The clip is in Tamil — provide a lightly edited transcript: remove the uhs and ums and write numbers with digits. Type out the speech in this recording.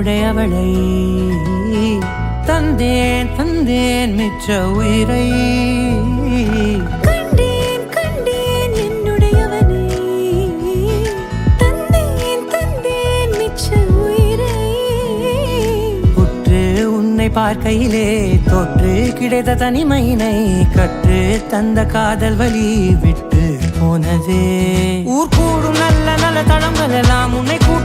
என்னுடையவளை தந்தேன் தந்தேன் மிச்ச உயிரை கண்டேன் கண்டேன் என்னுடையவனை தந்தேன் தந்தேன் மிச்ச உயிரை உற்று உன்னை பார்க்கையிலே தொற்று கிடைத்த தனிமையினை கற்று தந்த காதல் வழி விட்டு போனதே ஊர் கூடும் நல்ல நல்ல தளங்கள் எல்லாம் உன்னை கூட்ட